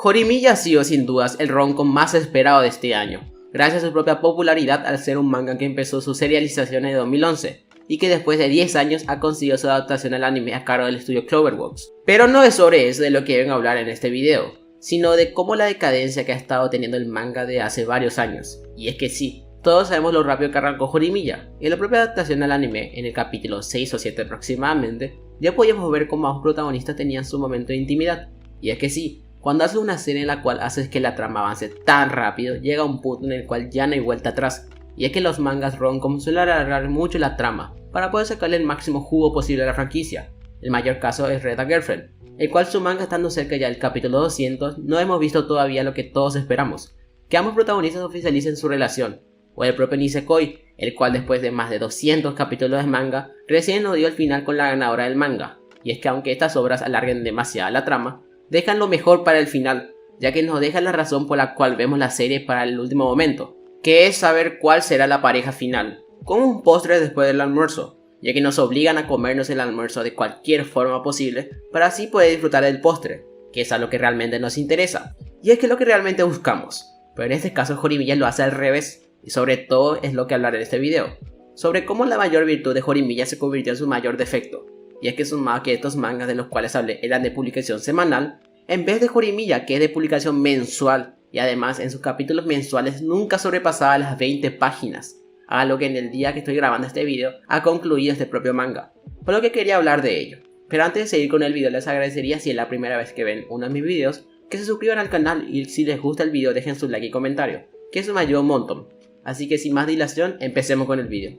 Horimiya ha sido sin dudas el rom-com más esperado de este año, gracias a su propia popularidad al ser un manga que empezó su serialización en 2011 y que después de 10 años ha conseguido su adaptación al anime a cargo del estudio Cloverworks. Pero no es sobre eso de lo que vengo a hablar en este video, sino de cómo la decadencia que ha estado teniendo el manga de hace varios años. Y es que sí, todos sabemos lo rápido que arrancó Horimiya, y en la propia adaptación al anime, en el capítulo 6 o 7 aproximadamente, ya podíamos ver cómo ambos protagonistas tenían su momento de intimidad. Y es que sí, cuando haces una serie en la cual haces que la trama avance tan rápido, llega a un punto en el cual ya no hay vuelta atrás. Y es que los mangas rom-com suelen alargar mucho la trama, para poder sacarle el máximo jugo posible a la franquicia. El mayor caso es Red a Girlfriend, el cual su manga estando cerca ya del capítulo 200, no hemos visto todavía lo que todos esperamos, que ambos protagonistas oficialicen su relación, o el propio Nisekoi, el cual después de más de 200 capítulos de manga, recién nos dio el final con la ganadora del manga. Y es que aunque estas obras alarguen demasiado la trama, dejan lo mejor para el final, ya que nos dejan la razón por la cual vemos la serie para el último momento, que es saber cuál será la pareja final, como un postre después del almuerzo, ya que nos obligan a comernos el almuerzo de cualquier forma posible para así poder disfrutar del postre, que es a lo que realmente nos interesa, y es que es lo que realmente buscamos. Pero en este caso Horimiya lo hace al revés, y sobre todo es lo que hablaré en este video, sobre cómo la mayor virtud de Horimiya se convirtió en su mayor defecto, y es que sumado que estos mangas de los cuales hablé eran de publicación semanal, en vez de Horimiya que es de publicación mensual, y además en sus capítulos mensuales nunca sobrepasaba las 20 páginas, a lo que en el día que estoy grabando este video ha concluido este propio manga, por lo que quería hablar de ello. Pero antes de seguir con el video les agradecería si es la primera vez que ven uno de mis videos, que se suscriban al canal y si les gusta el video dejen su like y comentario, que eso me ayuda un montón. Así que sin más dilación, empecemos con el video.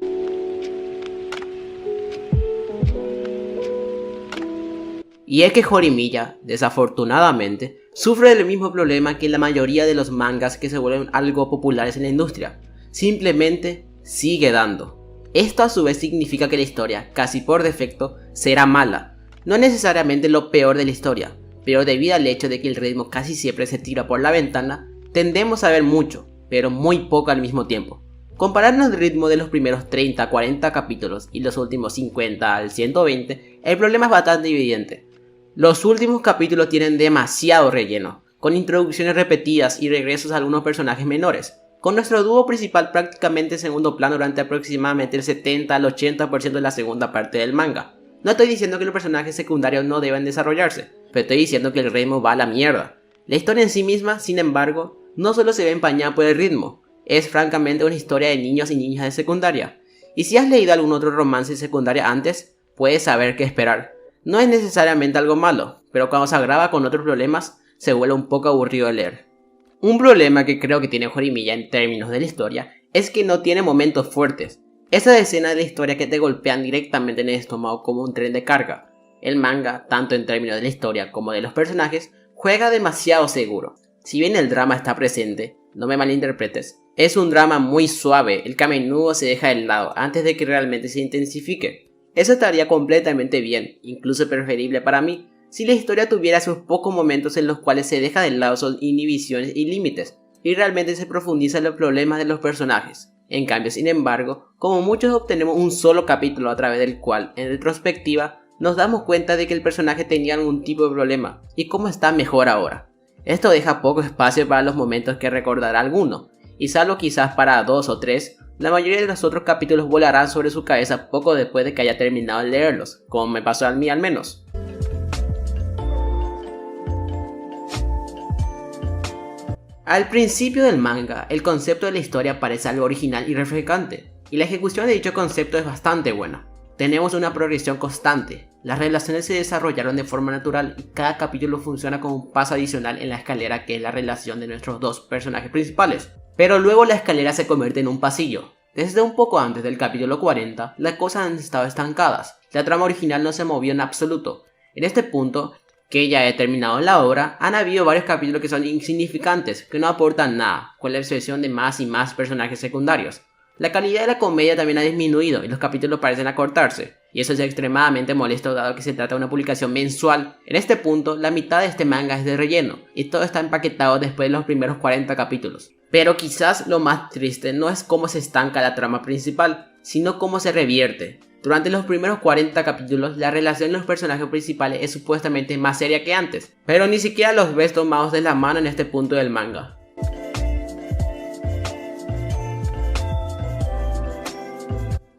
Y es que Horimiya, desafortunadamente, sufre del mismo problema que la mayoría de los mangas que se vuelven algo populares en la industria. Simplemente sigue dando. Esto a su vez significa que la historia, casi por defecto, será mala. No necesariamente lo peor de la historia, pero debido al hecho de que el ritmo casi siempre se tira por la ventana, tendemos a ver mucho, pero muy poco al mismo tiempo. Comparando el ritmo de los primeros 30 a 40 capítulos y los últimos 50 al 120, el problema es bastante evidente. Los últimos capítulos tienen demasiado relleno, con introducciones repetidas y regresos a algunos personajes menores, con nuestro dúo principal prácticamente en segundo plano durante aproximadamente el 70 al 80% de la segunda parte del manga. No estoy diciendo que los personajes secundarios no deben desarrollarse, pero estoy diciendo que el ritmo va a la mierda. La historia en sí misma, sin embargo, no solo se ve empañada por el ritmo, es francamente una historia de niños y niñas de secundaria. Y si has leído algún otro romance de secundaria antes, puedes saber qué esperar. No es necesariamente algo malo, pero cuando se agrava con otros problemas, se vuelve un poco aburrido de leer. Un problema que creo que tiene Horimiya en términos de la historia es que no tiene momentos fuertes. Esas escenas de la historia que te golpean directamente en el estómago como un tren de carga. El manga, tanto en términos de la historia como de los personajes, juega demasiado seguro. Si bien el drama está presente, no me malinterpretes, es un drama muy suave, el que a menudo se deja de lado antes de que realmente se intensifique. Eso estaría completamente bien, incluso preferible para mí, si la historia tuviera esos pocos momentos en los cuales se deja de lado sus inhibiciones y límites, y realmente se profundiza en los problemas de los personajes. En cambio, sin embargo, como muchos obtenemos un solo capítulo a través del cual, en retrospectiva, nos damos cuenta de que el personaje tenía algún tipo de problema, y cómo está mejor ahora. Esto deja poco espacio para los momentos que recordará alguno, y salvo quizás para 2 o 3, la mayoría de los otros capítulos volarán sobre su cabeza poco después de que haya terminado de leerlos, como me pasó a mí al menos. Al principio del manga, el concepto de la historia parece algo original y refrescante, y la ejecución de dicho concepto es bastante buena. Tenemos una progresión constante, las relaciones se desarrollaron de forma natural y cada capítulo funciona como un paso adicional en la escalera que es la relación de nuestros dos personajes principales. Pero luego la escalera se convierte en un pasillo. Desde un poco antes del capítulo 40, las cosas han estado estancadas, la trama original no se movió en absoluto. En este punto, que ya he terminado la obra, han habido varios capítulos que son insignificantes, que no aportan nada, con la excepción de más y más personajes secundarios. La calidad de la comedia también ha disminuido y los capítulos parecen acortarse, y eso es extremadamente molesto dado que se trata de una publicación mensual. En este punto, la mitad de este manga es de relleno, y todo está empaquetado después de los primeros 40 capítulos. Pero quizás lo más triste no es cómo se estanca la trama principal, sino cómo se revierte. Durante los primeros 40 capítulos, la relación de los personajes principales es supuestamente más seria que antes, pero ni siquiera los ves tomados de la mano en este punto del manga.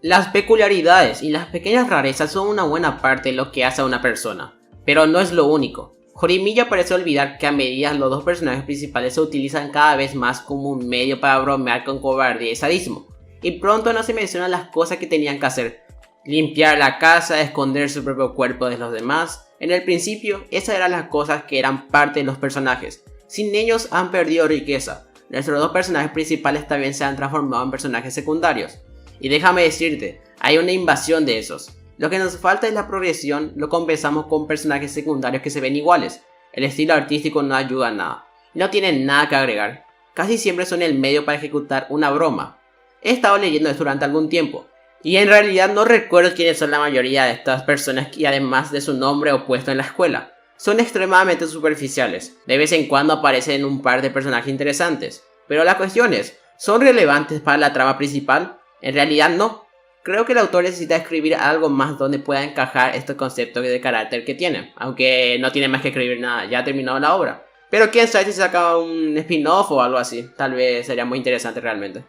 Las peculiaridades y las pequeñas rarezas son una buena parte de lo que hace a una persona, pero no es lo único. Horimiya parece olvidar que a medida los dos personajes principales se utilizan cada vez más como un medio para bromear con cobardía y sadismo, y pronto no se mencionan las cosas que tenían que hacer: limpiar la casa, esconder su propio cuerpo de los demás. En el principio, esas eran las cosas que eran parte de los personajes. Sin ellos han perdido riqueza. Nuestros dos personajes principales también se han transformado en personajes secundarios. Y déjame decirte, hay una invasión de esos. Lo que nos falta es la progresión, lo compensamos con personajes secundarios que se ven iguales. El estilo artístico no ayuda a nada. No tienen nada que agregar. Casi siempre son el medio para ejecutar una broma. He estado leyendo esto durante algún tiempo, y en realidad no recuerdo quiénes son la mayoría de estas personas y además de su nombre o puesto en la escuela. Son extremadamente superficiales. De vez en cuando aparecen un par de personajes interesantes. Pero la cuestión es, ¿son relevantes para la trama principal? En realidad no. Creo que el autor necesita escribir algo más donde pueda encajar estos conceptos de carácter que tiene. Aunque no tiene más que escribir nada, ya ha terminado la obra. Pero quién sabe si saca un spin-off o algo así. Tal vez sería muy interesante realmente.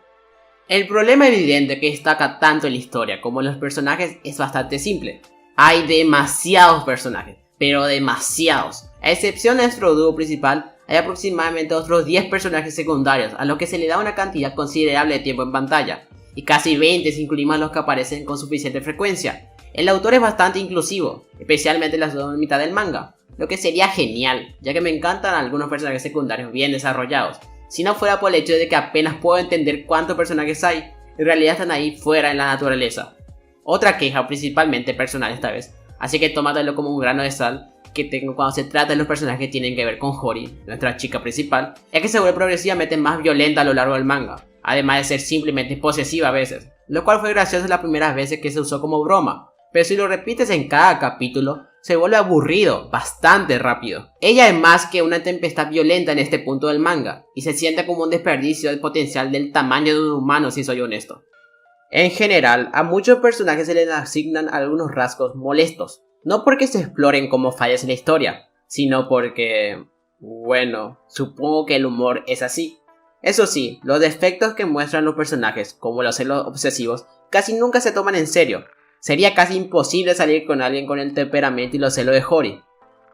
El problema evidente que destaca tanto en la historia como en los personajes es bastante simple. Hay demasiados personajes, pero demasiados. A excepción de nuestro dúo principal, hay aproximadamente otros 10 personajes secundarios, a los que se le da una cantidad considerable de tiempo en pantalla. Y casi 20 si incluimos los que aparecen con suficiente frecuencia. El autor es bastante inclusivo, especialmente en la segunda mitad del manga, lo que sería genial, ya que me encantan algunos personajes secundarios bien desarrollados. Si no fuera por el hecho de que apenas puedo entender cuántos personajes hay, en realidad están ahí fuera en la naturaleza. Otra queja, principalmente personal esta vez, así que tómatelo como un grano de sal, que tengo cuando se trata de los personajes que tienen que ver con Hori, nuestra chica principal, es que se vuelve progresivamente más violenta a lo largo del manga, además de ser simplemente posesiva a veces, lo cual fue gracioso las primeras veces que se usó como broma, pero si lo repites en cada capítulo, se vuelve aburrido bastante rápido. Ella es más que una tempestad violenta en este punto del manga, y se siente como un desperdicio de potencial del tamaño de un humano si soy honesto. En general, a muchos personajes se les asignan algunos rasgos molestos, no porque se exploren como fallas en la historia, sino porque, bueno, supongo que el humor es así. Eso sí, los defectos que muestran los personajes, como los celos obsesivos, casi nunca se toman en serio. Sería casi imposible salir con alguien con el temperamento y los celos de Hori,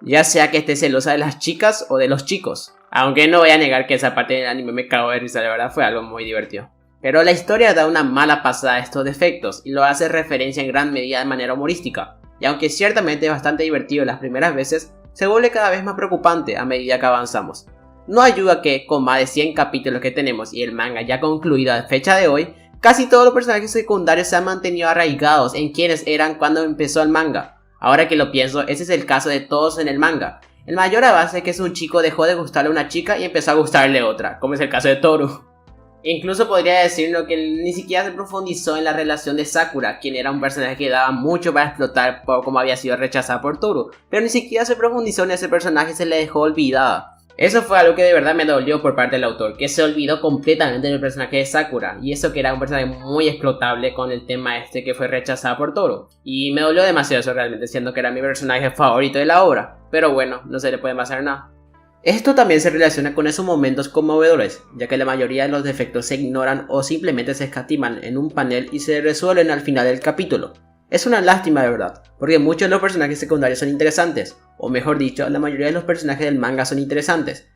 ya sea que esté celosa de las chicas o de los chicos. Aunque no voy a negar que esa parte del anime me cagó de risa, la verdad fue algo muy divertido. Pero la historia da una mala pasada a estos defectos y lo hace referencia en gran medida de manera humorística. Y aunque ciertamente es bastante divertido las primeras veces, se vuelve cada vez más preocupante a medida que avanzamos. No ayuda que, con más de 100 capítulos que tenemos y el manga ya concluido a fecha de hoy, casi todos los personajes secundarios se han mantenido arraigados en quienes eran cuando empezó el manga. Ahora que lo pienso, ese es el caso de todos en el manga. El mayor avance es que un chico dejó de gustarle a una chica y empezó a gustarle otra, como es el caso de Toru. Incluso podría decirlo que ni siquiera se profundizó en la relación de Sakura, quien era un personaje que daba mucho para explotar por cómo había sido rechazada por Toru, pero ni siquiera se profundizó en ese personaje y se le dejó olvidada. Eso fue algo que de verdad me dolió por parte del autor, que se olvidó completamente del personaje de Sakura, y eso que era un personaje muy explotable con el tema que fue rechazada por Toru. Y me dolió demasiado eso realmente, siendo que era mi personaje favorito de la obra, pero bueno, no se le puede pasar nada. Esto también se relaciona con esos momentos conmovedores, ya que la mayoría de los defectos se ignoran o simplemente se escatiman en un panel y se resuelven al final del capítulo. Es una lástima de verdad, porque muchos de los personajes secundarios son interesantes, o mejor dicho, la mayoría de los personajes del manga son interesantes.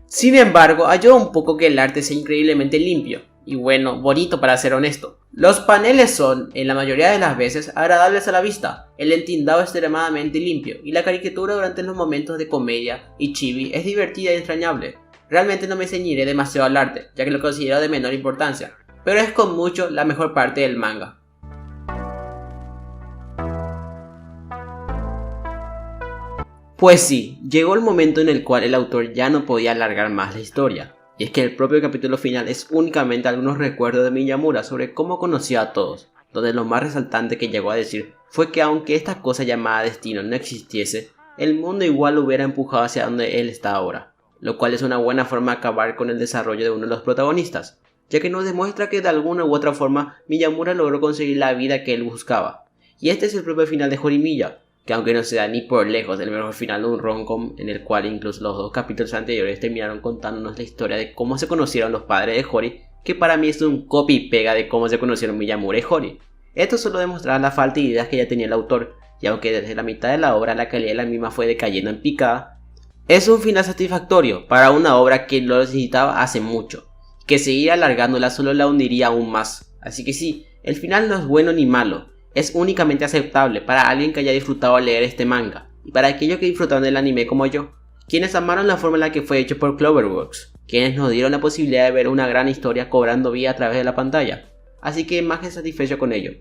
Sin embargo, ayuda un poco que el arte sea increíblemente limpio, y bueno, bonito para ser honesto. Los paneles son, en la mayoría de las veces, agradables a la vista, el entintado es extremadamente limpio, y la caricatura durante los momentos de comedia y chibi es divertida y entrañable. Realmente no me ceñiré demasiado al arte, ya que lo considero de menor importancia, pero es con mucho la mejor parte del manga. Pues sí, llegó el momento en el cual el autor ya no podía alargar más la historia, y es que el propio capítulo final es únicamente algunos recuerdos de Miyamura sobre cómo conoció a todos, donde lo más resaltante que llegó a decir fue que aunque esta cosa llamada destino no existiese, el mundo igual lo hubiera empujado hacia donde él está ahora, lo cual es una buena forma de acabar con el desarrollo de uno de los protagonistas. ya que nos demuestra que de alguna u otra forma Miyamura logró conseguir la vida que él buscaba. Y este es el propio final de Horimiya, que aunque no sea ni por lejos el mejor final de un romcom, en el cual incluso los 2 capítulos anteriores terminaron contándonos la historia de cómo se conocieron los padres de Hori, que para mí es un copy y pega de cómo se conocieron Miyamura y Hori. Esto solo demostraba la falta de ideas que ya tenía el autor, y aunque desde la mitad de la obra la calidad de la misma fue decayendo en picada, es un final satisfactorio para una obra que lo necesitaba hace mucho, que seguir alargándola solo la hundiría aún más. Así que sí, el final no es bueno ni malo, es únicamente aceptable para alguien que haya disfrutado leer este manga, y para aquellos que disfrutaron del anime como yo, quienes amaron la forma en la que fue hecho por Cloverworks, quienes nos dieron la posibilidad de ver una gran historia cobrando vida a través de la pantalla, así que más que satisfecho con ello.